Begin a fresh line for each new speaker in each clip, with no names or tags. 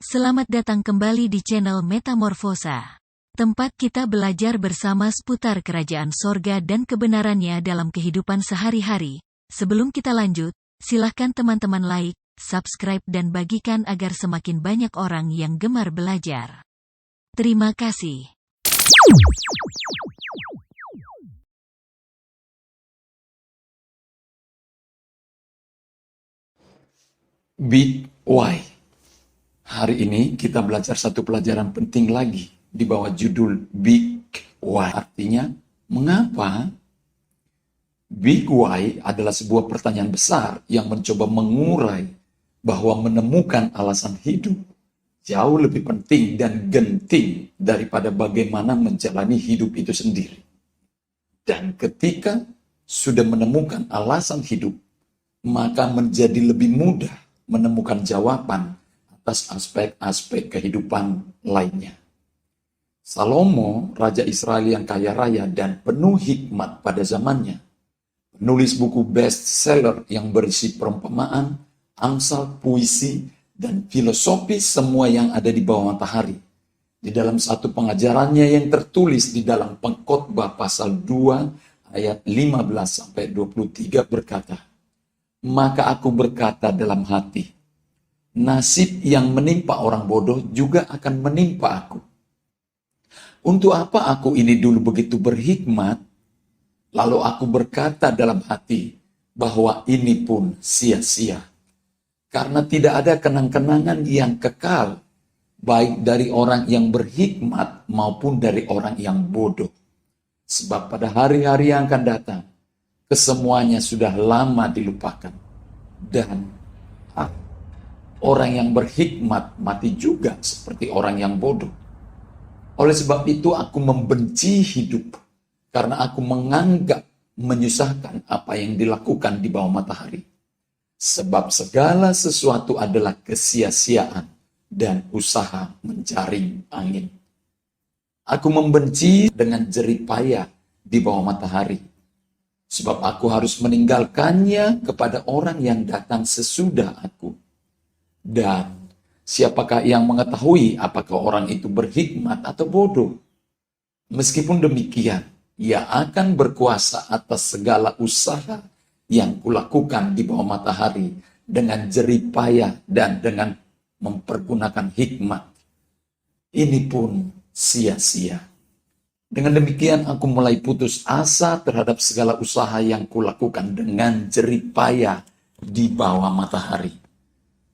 Selamat datang kembali di channel Metamorfosa. Tempat kita belajar bersama seputar kerajaan sorga dan kebenarannya dalam kehidupan sehari-hari. Sebelum kita lanjut, silahkan teman-teman like, subscribe dan bagikan agar semakin banyak orang yang gemar belajar. Terima kasih.
Big Why. Hari ini kita belajar satu pelajaran penting lagi di bawah judul Big Why. Artinya, mengapa? Big Why adalah sebuah pertanyaan besar yang mencoba mengurai bahwa menemukan alasan hidup jauh lebih penting dan genting daripada bagaimana menjalani hidup itu sendiri. Dan ketika sudah menemukan alasan hidup, maka menjadi lebih mudah menemukan jawaban atas aspek-aspek kehidupan lainnya. Salomo, Raja Israel yang kaya raya dan penuh hikmat pada zamannya, penulis buku bestseller yang berisi perumpamaan, amsal, puisi, dan filosofi semua yang ada di bawah matahari. Di dalam satu pengajarannya yang tertulis di dalam Pengkhotbah pasal 2 ayat 15-23 berkata, "Maka aku berkata dalam hati, nasib yang menimpa orang bodoh juga akan menimpa aku. Untuk apa aku ini dulu begitu berhikmat, lalu aku berkata dalam hati bahwa ini pun sia-sia. Karena tidak ada kenang-kenangan yang kekal, baik dari orang yang berhikmat maupun dari orang yang bodoh. Sebab pada hari-hari yang akan datang, kesemuanya sudah lama dilupakan. Dan orang yang berhikmat mati juga seperti orang yang bodoh. Oleh sebab itu aku membenci hidup, karena aku menganggap menyusahkan apa yang dilakukan di bawah matahari. Sebab segala sesuatu adalah kesia-siaan dan usaha menjaring angin. Aku membenci dengan jerih payah di bawah matahari. Sebab aku harus meninggalkannya kepada orang yang datang sesudah aku. Dan siapakah yang mengetahui apakah orang itu berhikmat atau bodoh? Meskipun demikian, ia akan berkuasa atas segala usaha yang kulakukan di bawah matahari dengan jerih payah dan dengan mempergunakan hikmat. Ini pun sia-sia. Dengan demikian aku mulai putus asa terhadap segala usaha yang kulakukan dengan jerih payah di bawah matahari.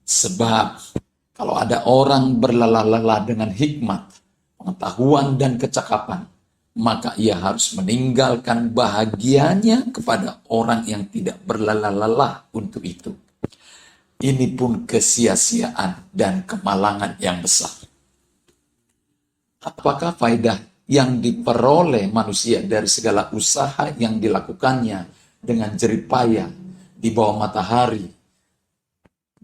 Sebab kalau ada orang berlelah-lelah dengan hikmat, pengetahuan dan kecakapan, maka ia harus meninggalkan bahagianya kepada orang yang tidak berlelah-lelah untuk itu. Ini pun kesia-siaan dan kemalangan yang besar. Apakah faedah yang diperoleh manusia dari segala usaha yang dilakukannya dengan jerih payah di bawah matahari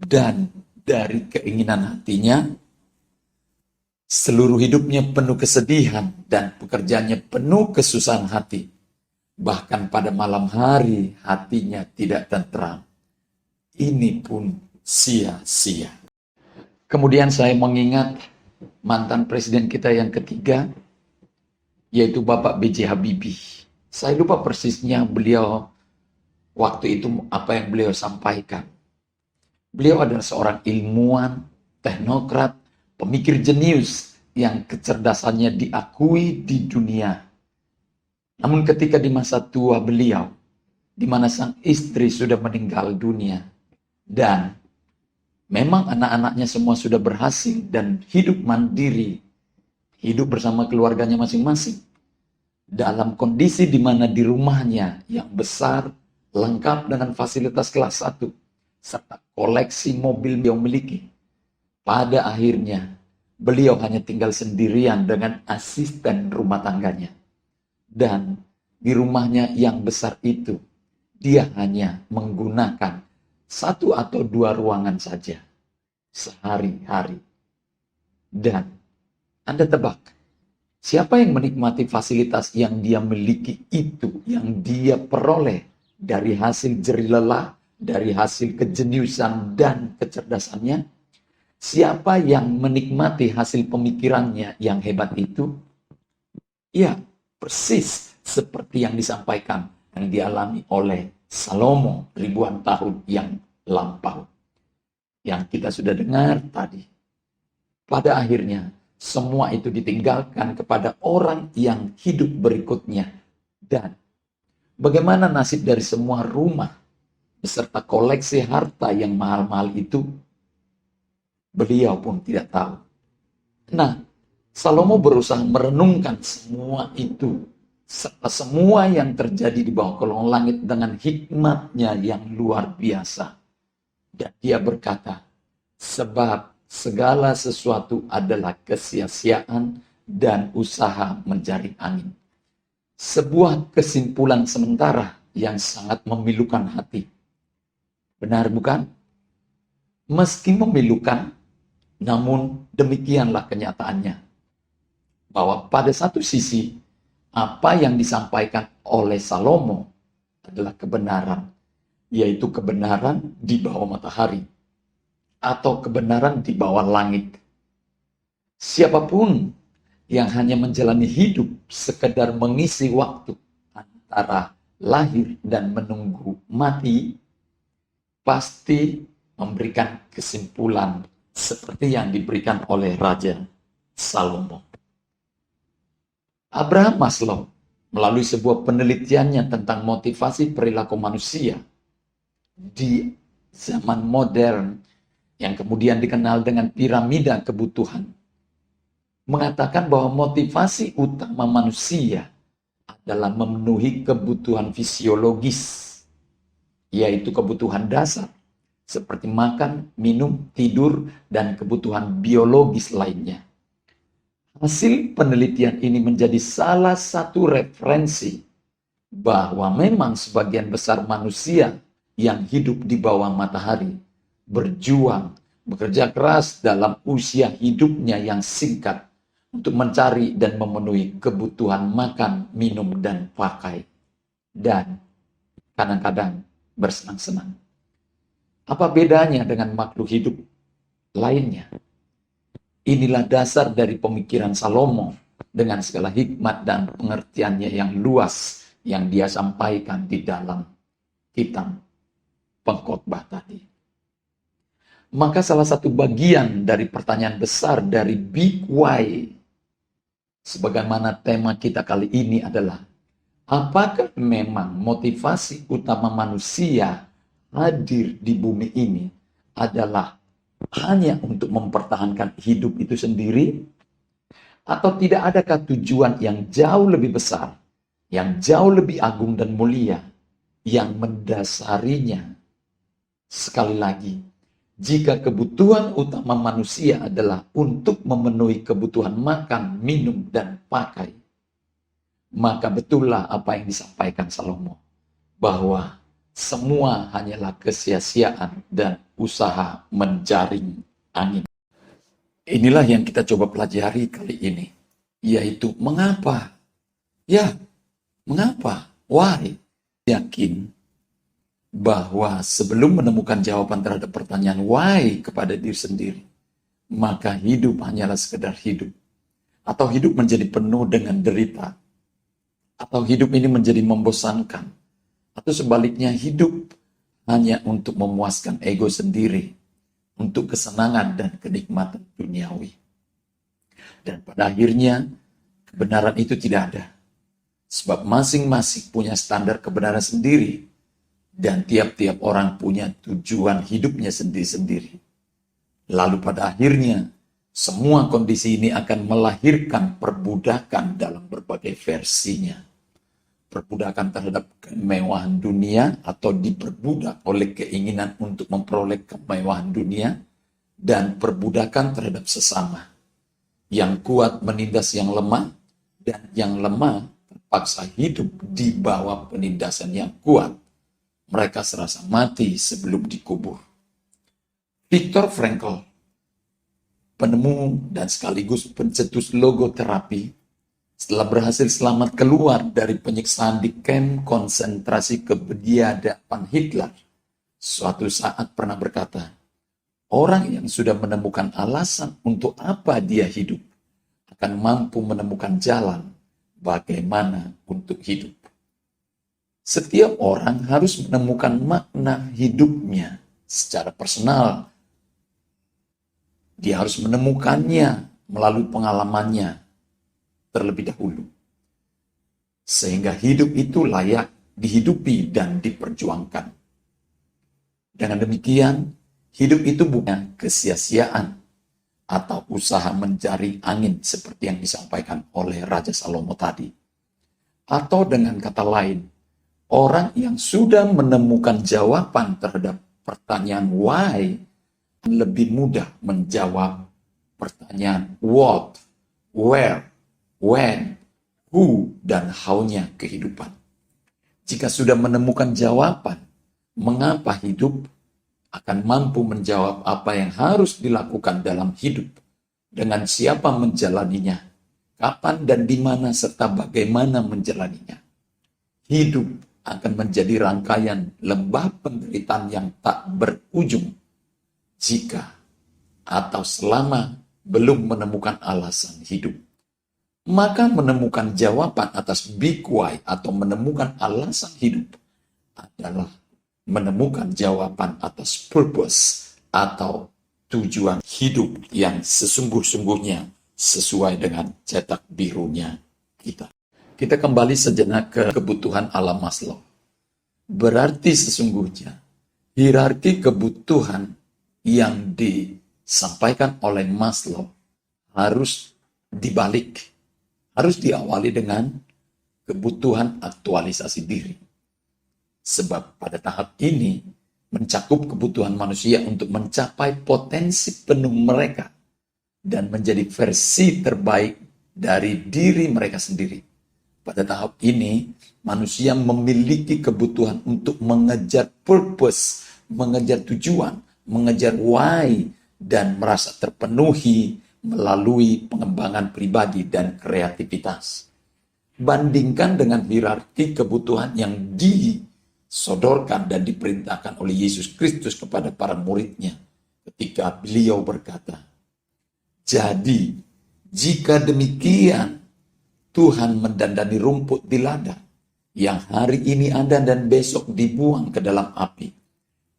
dan dari keinginan hatinya? Seluruh hidupnya penuh kesedihan dan pekerjaannya penuh kesusahan hati. Bahkan pada malam hari hatinya tidak tentram. Ini pun sia-sia. Kemudian saya mengingat mantan presiden kita yang ketiga, yaitu Bapak B.J. Habibie. Saya lupa persisnya beliau waktu itu apa yang beliau sampaikan. Beliau adalah seorang ilmuwan, teknokrat, pemikir jenius yang kecerdasannya diakui di dunia. Namun ketika di masa tua beliau, di mana sang istri sudah meninggal dunia, dan memang anak-anaknya semua sudah berhasil dan hidup mandiri, hidup bersama keluarganya masing-masing, dalam kondisi di mana di rumahnya yang besar, lengkap dengan fasilitas kelas 1, serta koleksi mobil yang miliki. Pada akhirnya, beliau hanya tinggal sendirian dengan asisten rumah tangganya. Dan di rumahnya yang besar itu, dia hanya menggunakan 1 atau 2 ruangan saja sehari-hari. Dan Anda tebak, siapa yang menikmati fasilitas yang dia miliki itu, yang dia peroleh dari hasil jerih lelah, dari hasil kejeniusan dan kecerdasannya? Siapa yang menikmati hasil pemikirannya yang hebat itu? Ya, persis seperti yang disampaikan, yang dialami oleh Salomo ribuan tahun yang lampau. Yang kita sudah dengar tadi. Pada akhirnya, semua itu ditinggalkan kepada orang yang hidup berikutnya. Dan bagaimana nasib dari semua rumah beserta koleksi harta yang mahal-mahal itu? Beliau pun tidak tahu. Nah, Salomo berusaha merenungkan semua itu, serta semua yang terjadi di bawah kolong langit dengan hikmatnya yang luar biasa. Dan dia berkata, sebab segala sesuatu adalah kesia-siaan dan usaha mencari angin. Sebuah kesimpulan sementara yang sangat memilukan hati. Benar bukan? Meski memilukan, namun demikianlah kenyataannya. Bahwa pada satu sisi, apa yang disampaikan oleh Salomo adalah kebenaran, yaitu kebenaran di bawah matahari, atau kebenaran di bawah langit. Siapapun yang hanya menjalani hidup sekedar mengisi waktu antara lahir dan menunggu mati, pasti memberikan kesimpulan seperti yang diberikan oleh Raja Salomo. Abraham Maslow melalui sebuah penelitiannya tentang motivasi perilaku manusia di zaman modern yang kemudian dikenal dengan piramida kebutuhan, mengatakan bahwa motivasi utama manusia adalah memenuhi kebutuhan fisiologis, yaitu kebutuhan dasar, seperti makan, minum, tidur, dan kebutuhan biologis lainnya. Hasil penelitian ini menjadi salah satu referensi bahwa memang sebagian besar manusia yang hidup di bawah matahari berjuang, bekerja keras dalam usia hidupnya yang singkat untuk mencari dan memenuhi kebutuhan makan, minum, dan pakai. Dan kadang-kadang bersenang-senang. Apa bedanya dengan makhluk hidup lainnya? Inilah dasar dari pemikiran Salomo dengan segala hikmat dan pengertiannya yang luas yang dia sampaikan di dalam kitab Pengkhotbah tadi. Maka salah satu bagian dari pertanyaan besar dari Big Why, sebagaimana tema kita kali ini adalah, apakah memang motivasi utama manusia hadir di bumi ini adalah hanya untuk mempertahankan hidup itu sendiri? Atau tidak adakah tujuan yang jauh lebih besar, yang jauh lebih agung dan mulia, yang mendasarinya? Sekali lagi, jika kebutuhan utama manusia adalah untuk memenuhi kebutuhan makan, minum, dan pakai, maka betullah apa yang disampaikan Salomo, bahwa semua hanyalah kesia-siaan dan usaha menjaring angin. Inilah yang kita coba pelajari kali ini, yaitu mengapa? Ya, mengapa? Why? Yakin bahwa sebelum menemukan jawaban terhadap pertanyaan why kepada diri sendiri, maka hidup hanyalah sekedar hidup. Atau hidup menjadi penuh dengan derita. Atau hidup ini menjadi membosankan. Atau sebaliknya hidup hanya untuk memuaskan ego sendiri, untuk kesenangan dan kenikmatan duniawi. Dan pada akhirnya kebenaran itu tidak ada. Sebab masing-masing punya standar kebenaran sendiri. Dan tiap-tiap orang punya tujuan hidupnya sendiri-sendiri. Lalu pada akhirnya, semua kondisi ini akan melahirkan perbudakan dalam berbagai versinya. Perbudakan terhadap kemewahan dunia atau diperbudak oleh keinginan untuk memperoleh kemewahan dunia. Dan perbudakan terhadap sesama. Yang kuat menindas yang lemah, dan yang lemah terpaksa hidup di bawah penindasan yang kuat. Mereka serasa mati sebelum dikubur. Viktor Frankl, penemu dan sekaligus pencetus logoterapi, setelah berhasil selamat keluar dari penyiksaan di kamp konsentrasi kebiadaban Hitler, suatu saat pernah berkata, Orang yang sudah menemukan alasan untuk apa dia hidup akan mampu menemukan jalan bagaimana untuk hidup. Setiap orang harus menemukan makna hidupnya secara personal. Dia harus menemukannya melalui pengalamannya terlebih dahulu. Sehingga hidup itu layak dihidupi dan diperjuangkan. Dengan demikian, hidup itu bukan kesia-siaan atau usaha mencari angin seperti yang disampaikan oleh Raja Salomo tadi. Atau dengan kata lain, orang yang sudah menemukan jawaban terhadap pertanyaan why lebih mudah menjawab pertanyaan what, where, when, who, dan how-nya kehidupan. Jika sudah menemukan jawaban mengapa hidup, akan mampu menjawab apa yang harus dilakukan dalam hidup, dengan siapa menjalaninya, kapan dan di mana, serta bagaimana menjalaninya. Hidup akan menjadi rangkaian lembah penderitaan yang tak berujung jika atau selama belum menemukan alasan hidup. Maka menemukan jawaban atas big why atau menemukan alasan hidup adalah menemukan jawaban atas purpose atau tujuan hidup yang sesungguh-sungguhnya sesuai dengan cetak birunya kita. Kita kembali sejenak ke kebutuhan alam Maslow. Berarti sesungguhnya hierarki kebutuhan yang disampaikan oleh Maslow harus dibalik, harus diawali dengan kebutuhan aktualisasi diri. Sebab pada tahap ini mencakup kebutuhan manusia untuk mencapai potensi penuh mereka dan menjadi versi terbaik dari diri mereka sendiri. Pada tahap ini, manusia memiliki kebutuhan untuk mengejar purpose, mengejar tujuan, mengejar why, dan merasa terpenuhi melalui pengembangan pribadi dan kreativitas. Bandingkan dengan hierarki kebutuhan yang disodorkan dan diperintahkan oleh Yesus Kristus kepada para muridnya ketika beliau berkata, "Jadi, jika demikian, Tuhan mendandani rumput di ladang yang hari ini ada dan besok dibuang ke dalam api.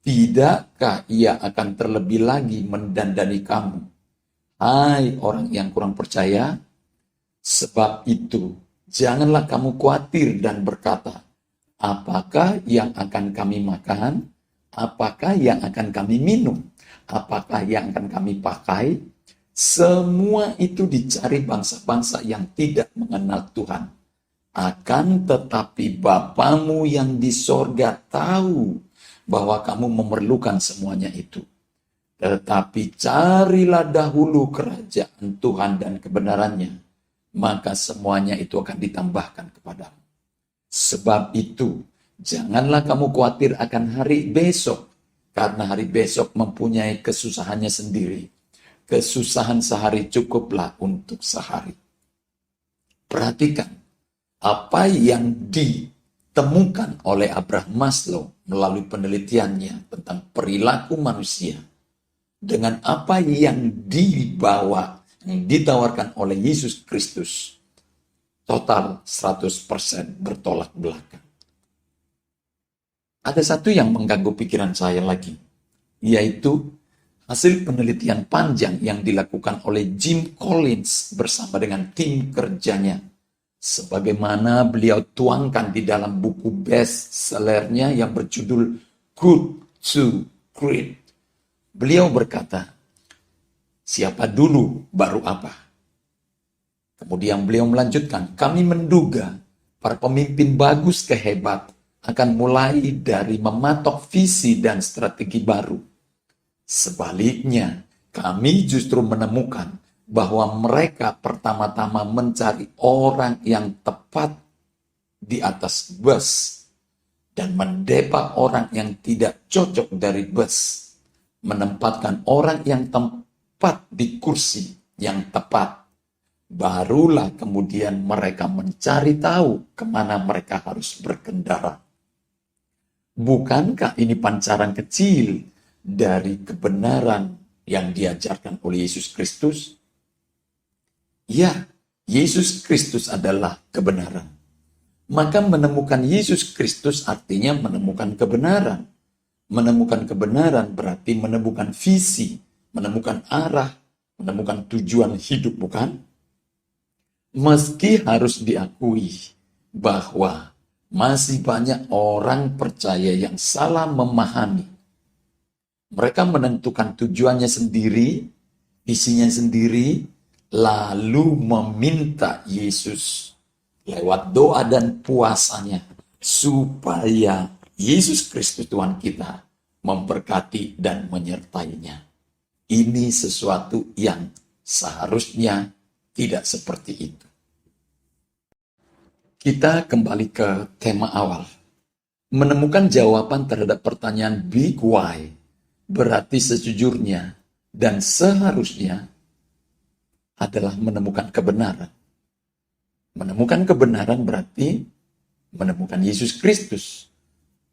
Tidakkah ia akan terlebih lagi mendandani kamu, hai orang yang kurang percaya? Sebab itu, janganlah kamu khawatir dan berkata, apakah yang akan kami makan? Apakah yang akan kami minum? Apakah yang akan kami pakai? Semua itu dicari bangsa-bangsa yang tidak mengenal Tuhan. Akan tetapi Bapamu yang di sorga tahu bahwa kamu memerlukan semuanya itu. Tetapi carilah dahulu kerajaan Tuhan dan kebenarannya, maka semuanya itu akan ditambahkan kepadamu. Sebab itu, janganlah kamu khawatir akan hari besok, karena hari besok mempunyai kesusahannya sendiri. Kesusahan sehari cukuplah untuk sehari." Perhatikan apa yang ditemukan oleh Abraham Maslow melalui penelitiannya tentang perilaku manusia dengan apa yang ditawarkan oleh Yesus Kristus. Total 100% bertolak belakang. Ada satu yang mengganggu pikiran saya lagi, yaitu hasil penelitian panjang yang dilakukan oleh Jim Collins bersama dengan tim kerjanya. Sebagaimana beliau tuangkan di dalam buku best-sellernya yang berjudul Good to Great. Beliau berkata, siapa dulu baru apa? Kemudian beliau melanjutkan, kami menduga para pemimpin bagus ke hebat akan mulai dari mematok visi dan strategi baru. Sebaliknya, kami justru menemukan bahwa mereka pertama-tama mencari orang yang tepat di atas bus dan mendepak orang yang tidak cocok dari bus, menempatkan orang yang tepat di kursi yang tepat. Barulah kemudian mereka mencari tahu kemana mereka harus berkendara. Bukankah ini pancaran kecil dari kebenaran yang diajarkan oleh Yesus Kristus? Ya, Yesus Kristus adalah kebenaran. Maka menemukan Yesus Kristus artinya menemukan kebenaran. Menemukan kebenaran berarti menemukan visi, menemukan arah, menemukan tujuan hidup, bukan? Meski harus diakui bahwa masih banyak orang percaya yang salah memahami. Mereka menentukan tujuannya sendiri, visinya sendiri, lalu meminta Yesus lewat doa dan puasanya supaya Yesus Kristus Tuhan kita memberkati dan menyertainya. Ini sesuatu yang seharusnya tidak seperti itu. Kita kembali ke tema awal. Menemukan jawaban terhadap pertanyaan Big Why berarti sejujurnya dan seharusnya adalah menemukan kebenaran. Menemukan kebenaran berarti menemukan Yesus Kristus.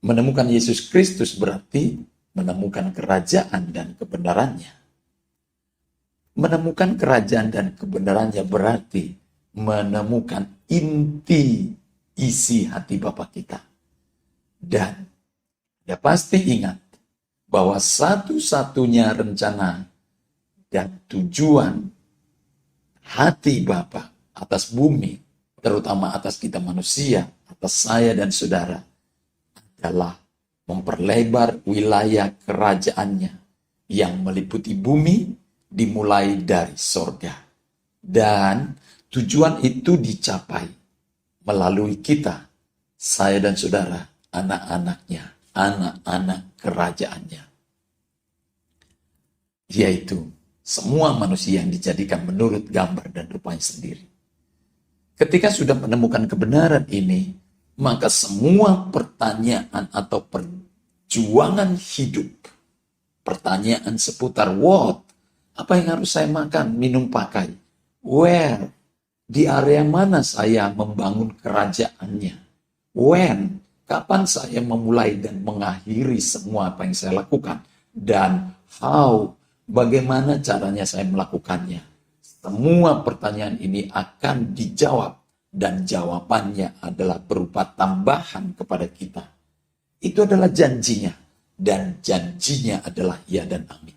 Menemukan Yesus Kristus berarti menemukan kerajaan dan kebenarannya. Menemukan kerajaan dan kebenarannya berarti menemukan inti isi hati Bapa kita. Dan ya pasti ingat bahwa satu-satunya rencana dan tujuan hati Bapa atas bumi, terutama atas kita manusia, atas saya dan saudara, adalah memperlebar wilayah kerajaannya yang meliputi bumi dimulai dari sorga. Dan tujuan itu dicapai melalui kita, saya dan saudara, anak-anaknya, anak-anak kerajaannya. Yaitu semua manusia yang dijadikan menurut gambar dan rupanya sendiri. Ketika sudah menemukan kebenaran ini, maka semua pertanyaan atau perjuangan hidup, pertanyaan seputar what, apa yang harus saya makan, minum, pakai, where, di area mana saya membangun kerajaannya, when, kapan saya memulai dan mengakhiri semua apa yang saya lakukan, dan how, bagaimana caranya saya melakukannya. Semua pertanyaan ini akan dijawab. Dan jawabannya adalah berupa tambahan kepada kita. Itu adalah janjinya. Dan janjinya adalah ya dan amin.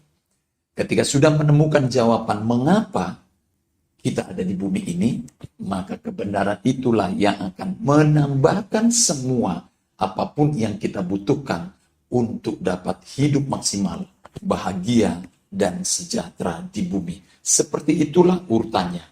Ketika sudah menemukan jawaban mengapa kita ada di bumi ini, maka kebenaran itulah yang akan menambahkan semua apapun yang kita butuhkan untuk dapat hidup maksimal, bahagia, dan sejahtera di bumi. Seperti itulah urutannya.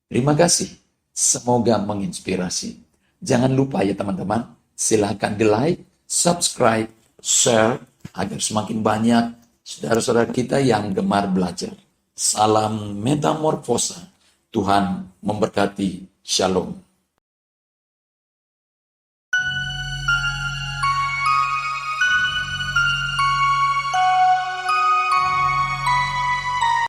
Terima kasih. Semoga menginspirasi. Jangan lupa ya teman-teman, silahkan di-like, subscribe, share, agar semakin banyak saudara-saudara kita yang gemar belajar. Salam metamorfosa. Tuhan memberkati. Shalom.